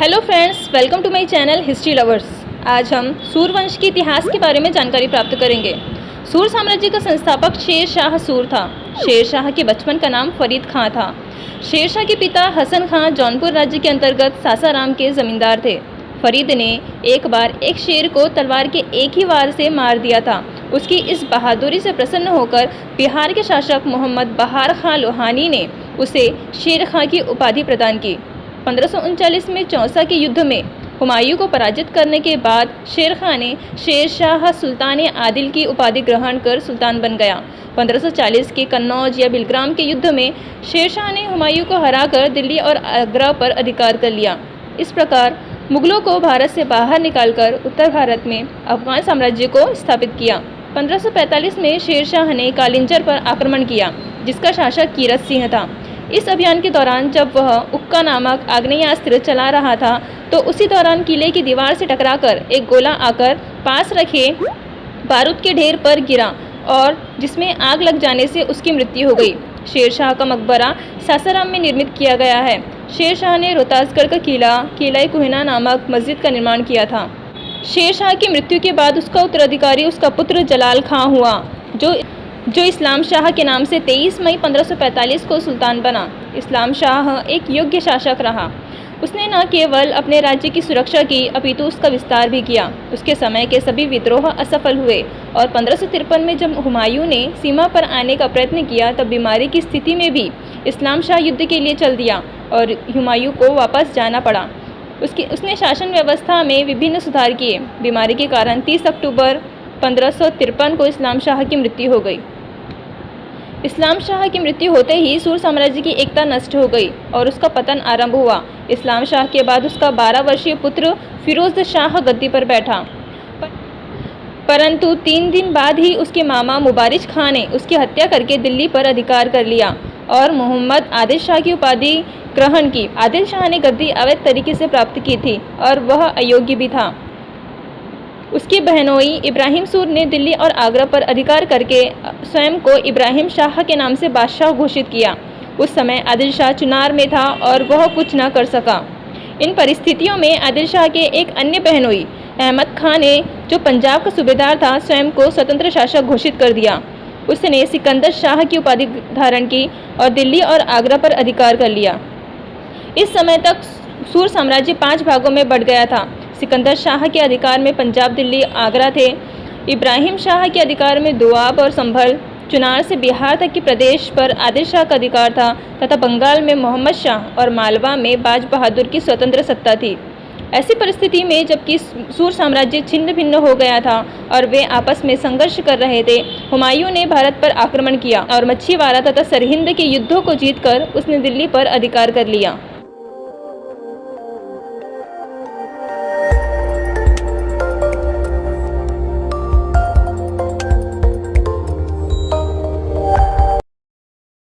Hello friends, welcome to my channel history lovers. आज हम सूर वंश के इतिहास के बारे में जानकारी प्राप्त करेंगे। सूर साम्राज्य का संस्थापक शेर शाह सूर था। शेर शाह के बचपन का नाम फरीद खां था। शेर शाह के पिता हसन खां जौनपुर राज्य के अंतर्गत सासाराम के जमींदार थे। फरीद ने एक बार एक शेर को तलवार के एक ही वार से मार दिया था। उसकी इस बहादुरी से प्रसन्न होकर बिहार के शासक मोहम्मद बहार खां लोहानी ने उसे शेर खां की उपाधि प्रदान की। 1539 में चौसा के युद्ध में हुमायूं को पराजित करने के बाद शेर खां ने शेर शाह सुल्तान आदिल की उपाधि ग्रहण कर सुल्तान बन गया। 1540 के कन्नौज या बिलग्राम के युद्ध में शेर शाह ने हुमायूं को हराकर दिल्ली और आगरा पर अधिकार कर लिया। इस प्रकार मुगलों को भारत से बाहर निकालकर उत्तर भारत में अफगान साम्राज्य को स्थापित किया। 1545 में शेर शाह ने कालिंजर पर आक्रमण किया, जिसका शासक कीरत सिंह था। इस अभियान के दौरान जब वह उक्का नामक आग्नेयास्त्र चला रहा था तो उसी दौरान किले की दीवार से टकराकर एक गोला आकर पास रखे बारूद के ढेर पर गिरा और जिसमें आग लग जाने से उसकी मृत्यु हो गई। शेर शाह का मकबरा सासाराम में निर्मित किया गया है। शेर शाह ने रोहतासगढ़ का किला कुहना नामक मस्जिद का निर्माण किया था। शेर शाह की मृत्यु के बाद उसका उत्तराधिकारी उसका पुत्र जलाल खां हुआ, जो इस्लाम शाह के नाम से 23 मई 1545 को सुल्तान बना। इस्लाम शाह एक योग्य शासक रहा। उसने न केवल अपने राज्य की सुरक्षा की अपितु उसका विस्तार भी किया। उसके समय के सभी विद्रोह असफल हुए और 1553 में जब हुमायूं ने सीमा पर आने का प्रयत्न किया तब बीमारी की स्थिति में भी इस्लाम शाह युद्ध के लिए चल दिया और हुमायूं को वापस जाना पड़ा। उसने शासन व्यवस्था में विभिन्न सुधार किए। बीमारी के कारण 30 अक्टूबर 1553 को इस्लाम शाह की मृत्यु हो गई। इस्लाम शाह की मृत्यु होते ही सूर साम्राज्य की एकता नष्ट हो गई और उसका पतन आरंभ हुआ। इस्लाम शाह के बाद उसका 12 वर्षीय पुत्र फिरोज शाह गद्दी पर बैठा, परंतु 3 दिन बाद ही उसके मामा मुबारिज खां ने उसकी हत्या करके दिल्ली पर अधिकार कर लिया और मोहम्मद आदिल शाह की उपाधि ग्रहण की। आदिल शाह ने गद्दी अवैध तरीके से प्राप्त की थी और वह अयोग्य भी था। उसके बहनोई इब्राहिम सूर ने दिल्ली और आगरा पर अधिकार करके स्वयं को इब्राहिम शाह के नाम से बादशाह घोषित किया। उस समय आदिल शाह चुनार में था और वह कुछ न कर सका। इन परिस्थितियों में आदिल शाह के एक अन्य बहनोई अहमद खां ने, जो पंजाब का सूबेदार था, स्वयं को स्वतंत्र शासक घोषित कर दिया। उसने सिकंदर शाह की उपाधि धारण की और दिल्ली और आगरा पर अधिकार कर लिया। इस समय तक सूर साम्राज्य 5 भागों में बढ़ गया था। सिकंदर शाह के अधिकार में पंजाब, दिल्ली, आगरा थे। इब्राहिम शाह के अधिकार में दोआब और संभल, चुनार से बिहार तक के प्रदेश पर आदिल शाह का अधिकार था तथा बंगाल में मोहम्मद शाह और मालवा में बाज बहादुर की स्वतंत्र सत्ता थी। ऐसी परिस्थिति में जबकि सूर साम्राज्य छिन्न भिन्न हो गया था और वे आपस में संघर्ष कर रहे थे, हुमायूं ने भारत पर आक्रमण किया और मच्छीवाड़ा तथा सरहिंद के युद्धों को जीतकर उसने दिल्ली पर अधिकार कर लिया।